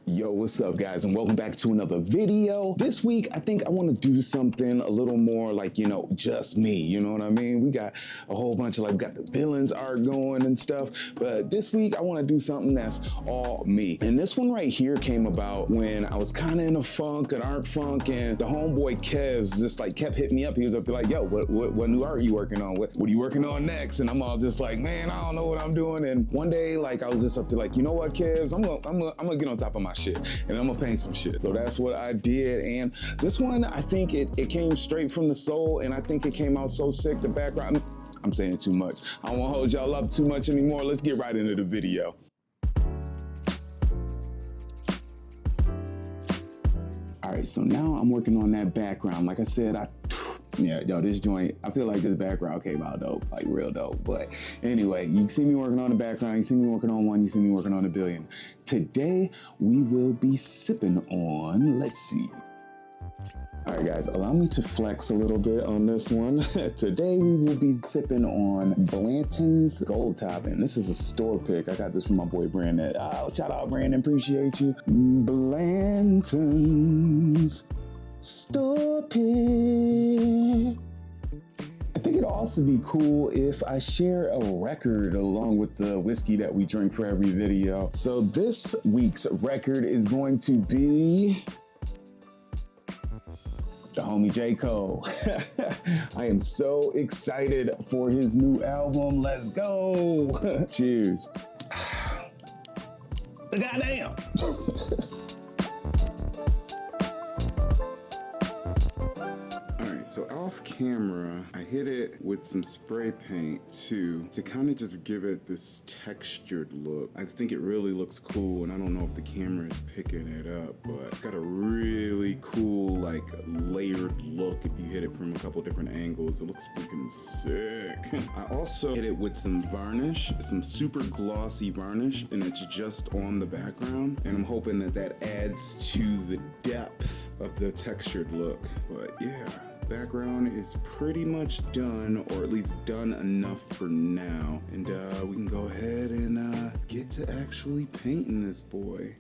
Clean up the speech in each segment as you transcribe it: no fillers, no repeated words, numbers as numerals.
Yo, what's up guys, and welcome back to another video. This week, I think I want to do something a little more like, just me, you know what I mean? We got a whole bunch of we got the villains art going and stuff, but this week I want to do something that's all me. And this one right here came about when I was kind of in a funk, an art funk, and the homeboy Kevs just kept hitting me up. He was up there like, yo, what new art are you working on? What are you working on next? And I'm all just like, man, I don't know what I'm doing. And one day, I was just up to you know what, Kevs, I'm gonna get on top of my shit and I'm gonna paint some shit. So that's what I did. And this one, I think it came straight from the soul, and I think it came out so sick. The background, I'm saying too much. I don't wanna hold y'all up too much anymore. Let's get right into the video. All right, so now I'm working on that background. Like I said, this joint, I feel like this background came out dope, real dope. But anyway, you see me working on the background, you see me working on one, you see me working on a billion. Today, we will be sipping on, let's see. All right, guys, allow me to flex a little bit on this one. Today, we will be sipping on Blanton's Gold Topping. This is a store pick. I got this from my boy Brandon. Shout out, Brandon, appreciate you. Blanton's store pick. I think it'd also be cool if I share a record along with the whiskey that we drink for every video. So this week's record is going to be the homie J. Cole. I am so excited for his new album. Let's go. Cheers. Goddamn. So off camera, I hit it with some spray paint too, to kind of just give it this textured look. I think it really looks cool, and I don't know if the camera is picking it up, but it's got a really cool, layered look if you hit it from a couple different angles. It looks freaking sick. I also hit it with some varnish, some super glossy varnish, and it's just on the background. And I'm hoping that adds to the depth of the textured look, but yeah. Background is pretty much done, or at least done enough for now. And we can go ahead and get to actually painting this boy.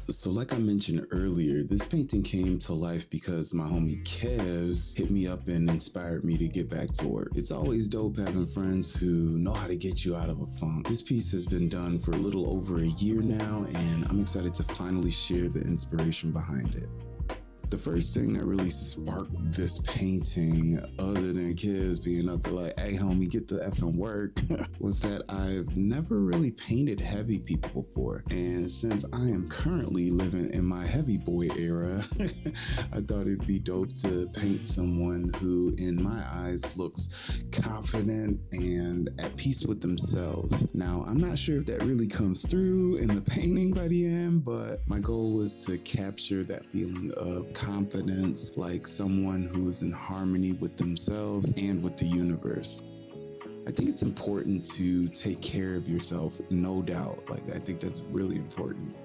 So like I mentioned earlier, this painting came to life because my homie Kevs hit me up and inspired me to get back to work. It's always dope having friends who know how to get you out of a funk. This piece has been done for a little over a year now, and I'm excited to finally share the inspiration behind it. The first thing that really sparked this painting, other than kids being up there like, hey homie, get the effing work, was that I've never really painted heavy people before. And since I am currently living in my heavy boy era, I thought it'd be dope to paint someone who, in my eyes, looks confident and at peace with themselves. Now, I'm not sure if that really comes through in the painting by the end, but my goal was to capture that feeling of confidence, like someone who is in harmony with themselves and with the universe. I think it's important to take care of yourself, no doubt. I think that's really important.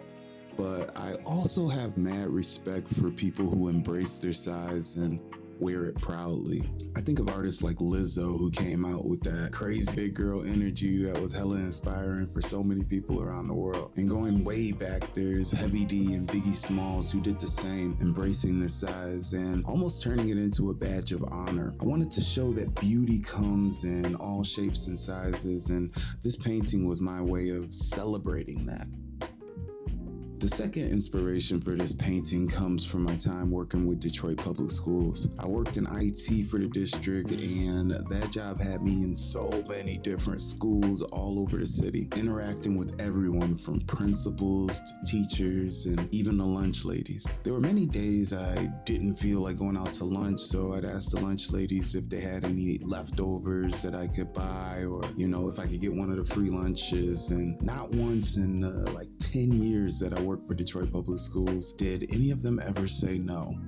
But I also have mad respect for people who embrace their size and wear it proudly. I think of artists like Lizzo, who came out with that crazy big girl energy that was hella inspiring for so many people around the world. And going way back, there's Heavy D and Biggie Smalls who did the same, embracing their size and almost turning it into a badge of honor. I wanted to show that beauty comes in all shapes and sizes, and this painting was my way of celebrating that. The second inspiration for this painting comes from my time working with Detroit Public Schools. I worked in IT for the district, and that job had me in so many different schools all over the city, interacting with everyone from principals to teachers and even the lunch ladies. There were many days I didn't feel like going out to lunch, so I'd ask the lunch ladies if they had any leftovers that I could buy, or, if I could get one of the free lunches. And not once in 10 years that I worked for Detroit Public Schools did any of them ever say no.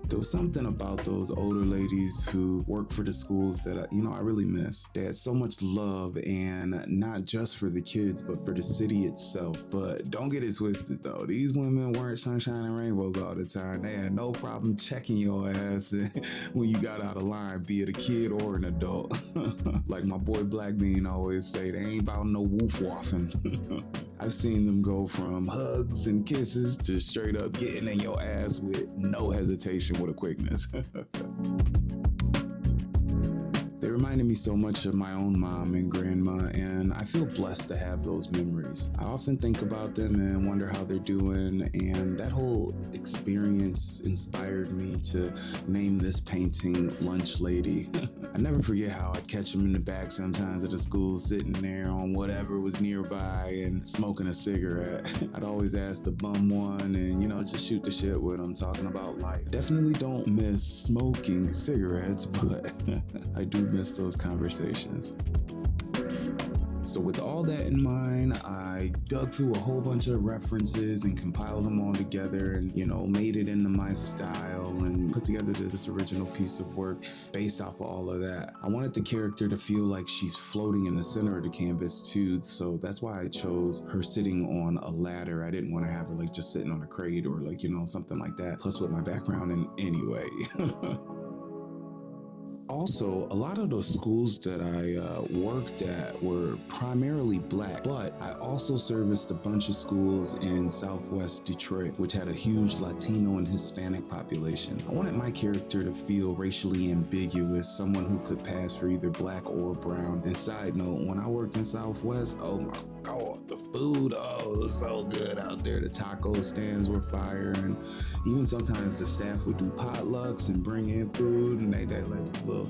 There was something about those older ladies who work for the schools that I really miss. They had so much love, and not just for the kids, but for the city itself. But don't get it twisted though. These women weren't sunshine and rainbows all the time. They had no problem checking your ass when you got out of line, be it a kid or an adult. Like my boy Black Bean always say, they ain't about no woof waffing. I've seen them go from hugs and kisses to straight up getting in your ass with no hesitation, with a quickness. They reminded me so much of my own mom and grandma, and I feel blessed to have those memories. I often think about them and wonder how they're doing, and that whole experience inspired me to name this painting Lunch Lady. I never forget how I'd catch them in the back sometimes at the school, sitting there on whatever was nearby and smoking a cigarette. I'd always ask the bum one and, just shoot the shit with them, talking about life. Definitely don't miss smoking cigarettes, but I do miss those conversations. So with all that in mind, I dug through a whole bunch of references and compiled them all together and, made it into my style and put together this original piece of work based off of all of that. I wanted the character to feel like she's floating in the center of the canvas too, so that's why I chose her sitting on a ladder. I didn't want to have her just sitting on a crate or something like that. Plus with my background in anyway. Also, a lot of the schools that I worked at were primarily Black, but I also serviced a bunch of schools in Southwest Detroit, which had a huge Latino and Hispanic population. I wanted my character to feel racially ambiguous, someone who could pass for either Black or brown. And side note, when I worked in Southwest, oh my God, the food, it was so good out there. The taco stands were fire, and even sometimes the staff would do potlucks and bring in food, and they little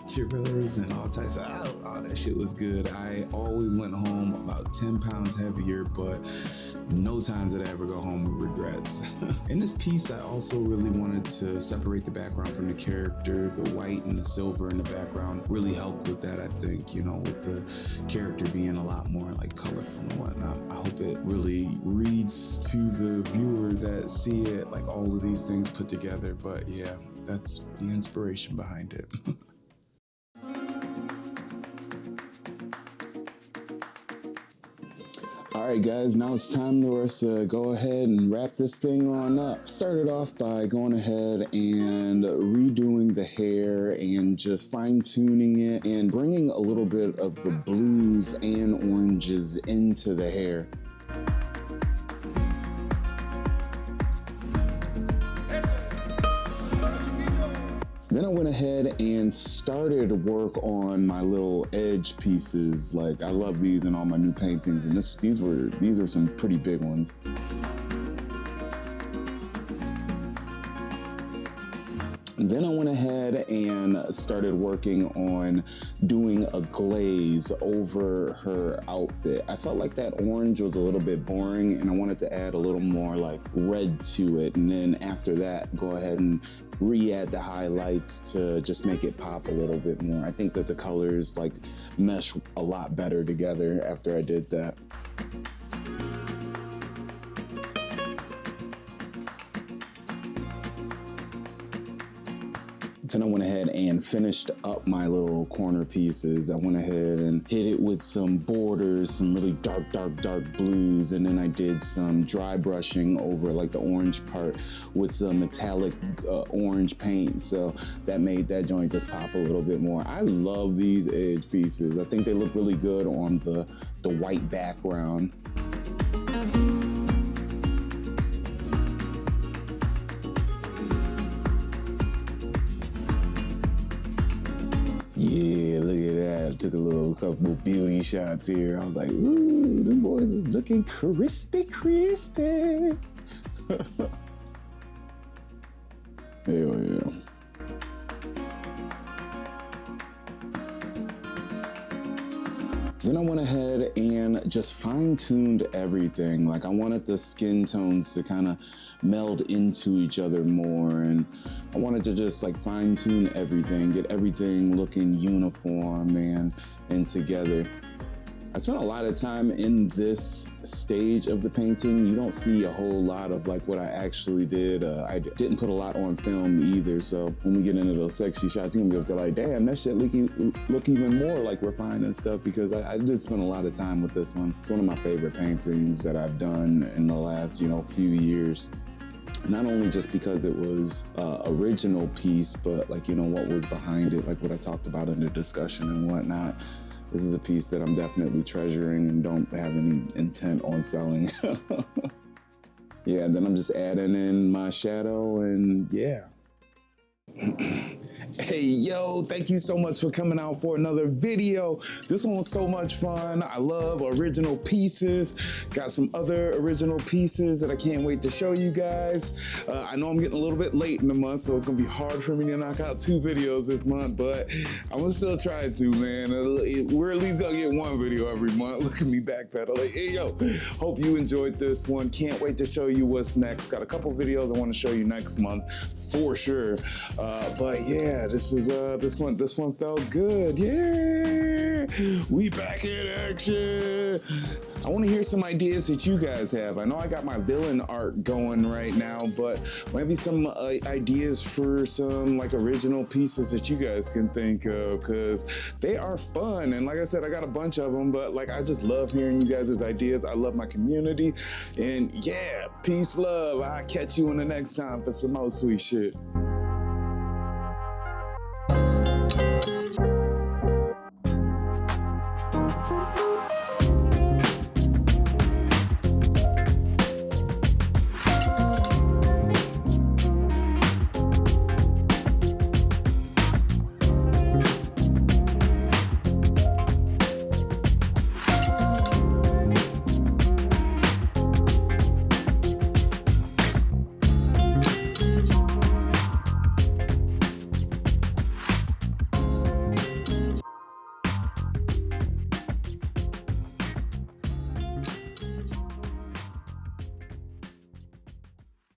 churros and all types of, all that shit was good. I always went home about 10 pounds heavier, but no times did I ever go home with regrets. In this piece, I also really wanted to separate the background from the character. The white and the silver in the background really helped with that, I think, with the character being a lot more colorful and whatnot. I hope it really reads to the viewer that see it, all of these things put together. But yeah, that's the inspiration behind it. Alright guys, now it's time for us to go ahead and wrap this thing on up. Started off by going ahead and redoing the hair and just fine-tuning it and bringing a little bit of the blues and oranges into the hair. Then I went ahead and started work on my little edge pieces. I love these in all my new paintings, and these were some pretty big ones. Then I went ahead and started working on doing a glaze over her outfit. I felt like that orange was a little bit boring, and I wanted to add a little more red to it. And then after that, go ahead and re-add the highlights to just make it pop a little bit more. I think that the colors mesh a lot better together after I did that. Then I went ahead and finished up my little corner pieces. I went ahead and hit it with some borders, some really dark blues, and then I did some dry brushing over the orange part with some metallic orange paint. So that made that joint just pop a little bit more. I love these edge pieces. I think they look really good on the white background. Yeah, look at that. Took a couple beauty shots here. I was like, ooh, them boys is looking crispy. Hell yeah. Then I went ahead and just fine-tuned everything. I wanted the skin tones to kind of meld into each other more, and I wanted to just fine-tune everything, get everything looking uniform and together. I spent a lot of time in this stage of the painting. You don't see a whole lot of like what I actually did. I didn't put a lot on film either. So when we get into those sexy shots, you're gonna be able to like, damn, that shit look even more like refined and stuff, because I did spend a lot of time with this one. It's one of my favorite paintings that I've done in the last, few years. Not only just because it was original piece, but like, what was behind it, like what I talked about in the discussion and whatnot. This is a piece that I'm definitely treasuring and don't have any intent on selling. Yeah, and then I'm just adding in my shadow and yeah. Hey, yo, thank you so much for coming out for another video. This one was so much fun. I love original pieces. Got some other original pieces that I can't wait to show you guys. I know I'm getting a little bit late in the month, so it's gonna be hard for me to knock out 2 videos this month, but I'm gonna still try to, man. We're at least gonna get 1 video every month. Look at me backpedaling. Hey, yo, hope you enjoyed this one. Can't wait to show you what's next. Got a couple videos I wanna show you next month for sure. But yeah, this one felt good. Yeah, we back in action. I want to hear some ideas that you guys have. I know I got my villain art going right now, but maybe some ideas for some like original pieces that you guys can think of, because they are fun. And like I said, I got a bunch of them, but like I just love hearing you guys' ideas. I love my community, and yeah, peace, love. I'll catch you in the next time for some more sweet shit.